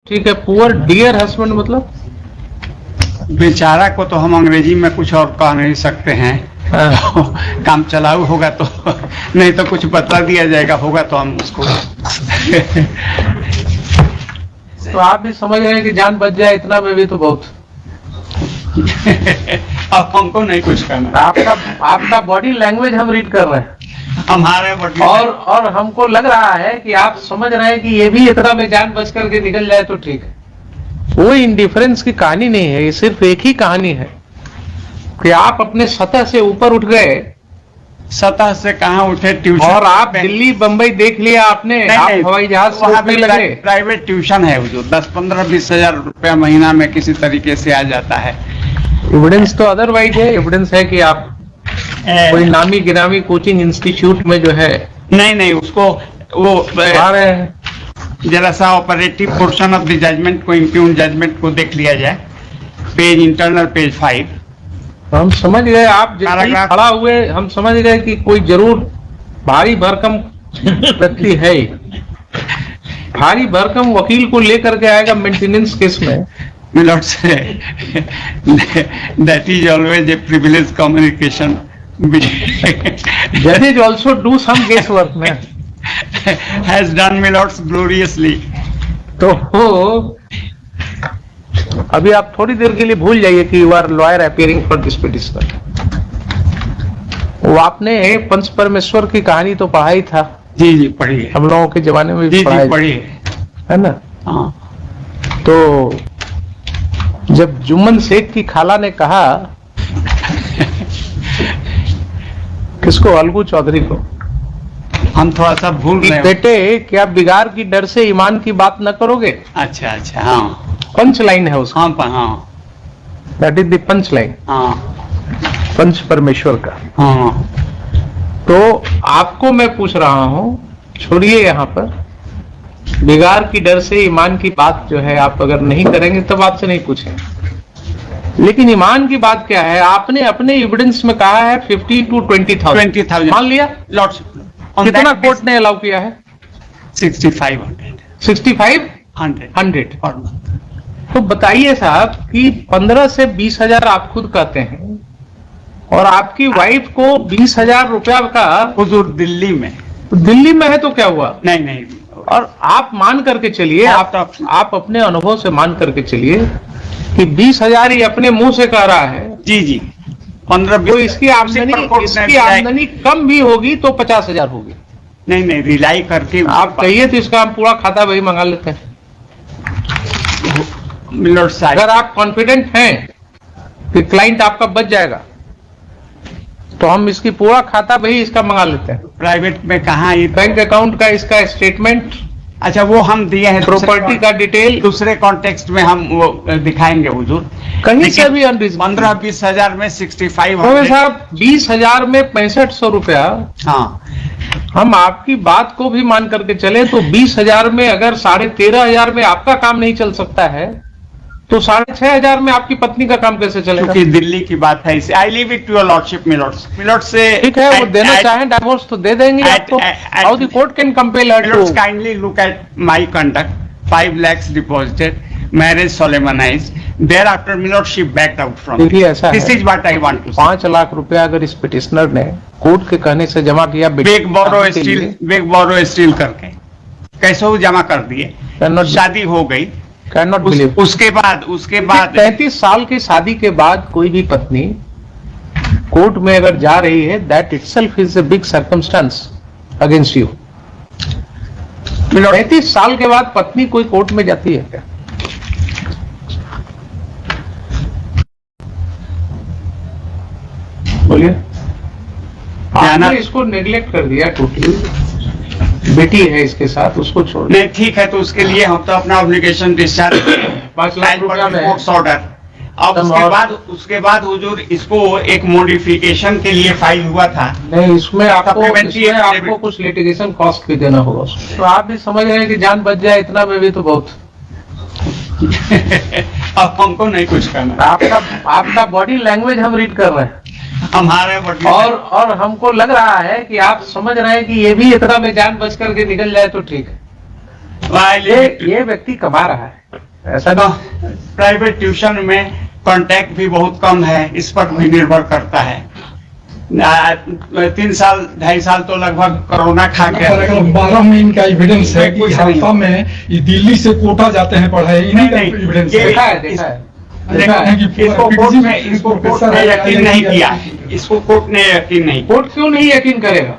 ठीक है, poor dear husband मतलब बेचारा को तो हम अंग्रेजी में कुछ और कह नहीं सकते हैं। काम चलाऊ होगा तो नहीं तो कुछ बता दिया जाएगा, होगा तो हम उसको तो आप भी समझ रहे हैं कि जान बच जाए इतना में भी तो बहुत। अब हमको नहीं कुछ करना। आपका बॉडी लैंग्वेज हम रीड कर रहे हैं हमारे बॉडी और हमको लग रहा है कि आप समझ रहे हैं कि ये भी इतना में जान बच करके निकल जाए तो ठीक है। वो इंडिफरेंस की कहानी नहीं है, ये सिर्फ एक ही कहानी है कि आप अपने सतह से ऊपर उठ गए। सतह से कहाँ उठे? ट्यूशन। और आप दिल्ली बंबई देख लिया आपने, आप हवाई जहाज से वहाँ उठने पे लगे। प्राइवेट ट्यूशन है जो 10-15-20 हजार रुपया महीना में किसी तरीके से आ जाता है। एविडेंस तो अदरवाइज है, एविडेंस है कि आप कोई नामी गिरामी कोचिंग इंस्टीट्यूट में जो है नहीं उसको वो आ रहे हैं। जरा सा operative portion of the judgment को, इम्प्यून जजमेंट को देख लिया जाए, पेज इंटरनल पेज 5। हम समझ गए, आप जैसे ही खड़ा हुए हम समझ गए कि कोई जरूर भारी भरकम व्यक्ति है। भारी भरकम वकील को लेकर के आएगा मेंटेनेंस केस में। मिलॉर्ड से that is always a privilege communication. जजेज also do some case work में हैज डन मिलॉर्ड्स ग्लोरियसली। तो अभी आप थोड़ी देर के लिए भूल जाइए कि you are lawyer appearing for this petition. वो आपने पंच परमेश्वर की कहानी तो पढ़ा ही था। जी पढ़िए, हम लोगों के जमाने में भी पढ़िए है ना। हाँ। तो जब जुम्मन शेख की खाला ने कहा किसको, अलगू चौधरी को, हम थोड़ा सा भूल रहे हैं बेटे क्या बिगाड़ की डर से ईमान की बात न करोगे। अच्छा हाँ, पंच लाइन है उसका। हाँ that is the punch line, हाँ पंच परमेश्वर का। हाँ। तो आपको मैं पूछ रहा हूं, छोड़िए यहाँ पर, बिगाड़ की डर से ईमान की बात जो है आप अगर नहीं करेंगे तब आपसे नहीं पूछेंगे। लेकिन ईमान की बात क्या है, आपने अपने एविडेंस में कहा है 50 to 20,000 मान लिया। लॉर्ड्स कितना कोर्ट ने अलाउ किया है? 6500 और तो बताइए साहब कि 15 से 20,000 आप खुद कहते हैं और आपकी वाइफ को 20,000 रुपया का हुजूर दिल्ली में है तो क्या हुआ? नहीं। और आप मान करके चलिए, आप अपने अनुभव से मान करके चलिए कि 20,000 ही अपने मुंह से कह रहा है। जी 15 तो इसकी आमदनी कम भी होगी तो 50,000 होगी। नहीं रिलाई करके आप कहिए तो इसका हम पूरा खाता वही मंगा लेते हैं। मिलॉर्ड साहब, अगर आप कॉन्फिडेंट हैं कि क्लाइंट आपका बच जाएगा तो हम इसकी पूरा खाता वही इसका मंगा लेते हैं। प्राइवेट में कहाँ, ये बैंक अकाउंट का इसका स्टेटमेंट, अच्छा वो हम दिए हैं, प्रॉपर्टी का डिटेल दूसरे कॉन्टेक्स्ट में हम वो दिखाएंगे हुजूर। कहीं से भी अनरीजनेबल 15-20 हजार में 65 साहब 20,000 में 6500 रुपया। हाँ, हम आपकी बात को भी मान करके चले तो 20,000 में अगर 13,500 में आपका काम नहीं चल सकता है तो 6,500 में आपकी पत्नी का काम कैसे चलेगा? क्योंकि दिल्ली की बात है इसे। I leave it to your lordship my lord से। ठीक है, वो देना चाहें डाइवोर्स तो दे देंगे आपको। How the court can compel her to kindly look at my conduct. 5 lakhs deposited, marriage solemnised, thereafter my lordship backed out from. देखिए ऐसा this is what I want to say. 5 lakh रुपया अगर इस पिटिशनर ने कोर्ट के कहने से जमा किया, बेग बोरो स्टील करके कैसे वो जमा कर दिए, शादी हो गई, कैन नॉट बिलीव। उसके बाद 33 साल की शादी के बाद कोई भी पत्नी कोर्ट में अगर जा रही है, that itself is a big circumstance against you. 35 साल के बाद पत्नी कोई कोर्ट में जाती है क्या? बोलिए। आपने इसको नेग्लेक्ट कर दिया टोटली। बेटी है इसके साथ, उसको छोड़ नहीं। ठीक है, तो उसके लिए हम तो अपना ऑब्लिगेशन डिस्चार्ज 5 लाख रुपया में ऑर्डर। अब उसके बाद हुजूर इसको एक मॉडिफिकेशन के लिए फाइल हुआ था। नहीं, इसमें आपको कुछ लिटिगेशन कॉस्ट भी देना होगा। तो आप भी समझ रहे हैं कि जान बच जाए इतना में भी तो बहुत। अब हमको नहीं कुछ करना। आपका बॉडी लैंग्वेज हम रीड कर रहे हैं हमारे और हमको लग रहा है कि आप समझ रहे हैं कि ये भी इतना में जान बच करके निकल जाए तो ठीक है। ये व्यक्ति कमा रहा है, ऐसा तो नहीं। प्राइवेट ट्यूशन में कांटेक्ट भी बहुत कम है, इस पर भी निर्भर करता है। 3 साल 2.5 साल तो लगभग कोरोना खा के 12 में इनका एविडेंस है कि कुछ नहीं। हालता में ये दिल्ली से कोटा जाते हैं पढ़ाई, इन्हीं का नहीं, एविडेंस ये- है। देखा है, देखा है। देखा है कि इसको कोर्ट ने यकीन नहीं किया, इसको कोर्ट ने यकीन नहीं कोर्ट क्यों नहीं यकीन करेगा?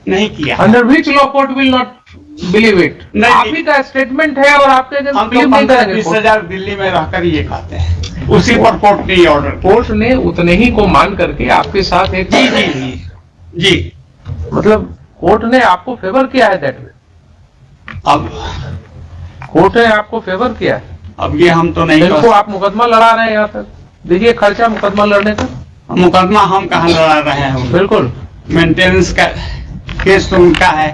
नहीं किया। Under which law court will not believe it? नहीं। आप ही का स्टेटमेंट है और आपके अगेंस्ट हम तो बिलीव नहीं 15-20 करेंगे। हजार दिल्ली में रहकर ये खाते हैं, उसी पर कोर्ट ने ये ऑर्डर किया। कोर्ट ने उतने ही को मान करके आपके साथ एक जी जी जी जी। मतलब कोर्ट ने आपको फेवर किया है, दैट वे अब कोर्ट ने आपको फेवर किया है। अब ये हम तो नहीं इनको आप मुकदमा लड़ा रहे हैं, यहाँ तक दीजिए खर्चा मुकदमा लड़ने का। मुकदमा हम कहाँ लड़ा रहे हैं? बिल्कुल मेंटेनेंस का केस तो उनका है।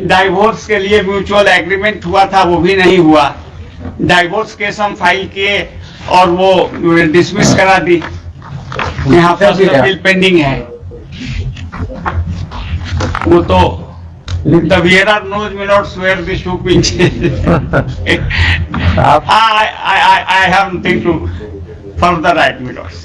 डाइवोर्स के लिए म्यूचुअल एग्रीमेंट हुआ था, वो भी नहीं हुआ। डाइवोर्स केस हम फाइल किए और वो डिसमिस करा दी। यहाँ पर बिल पेंडिंग है। वो तो the bearer knows me not where the shoe pinches. आप I have nothing to further add, my lords.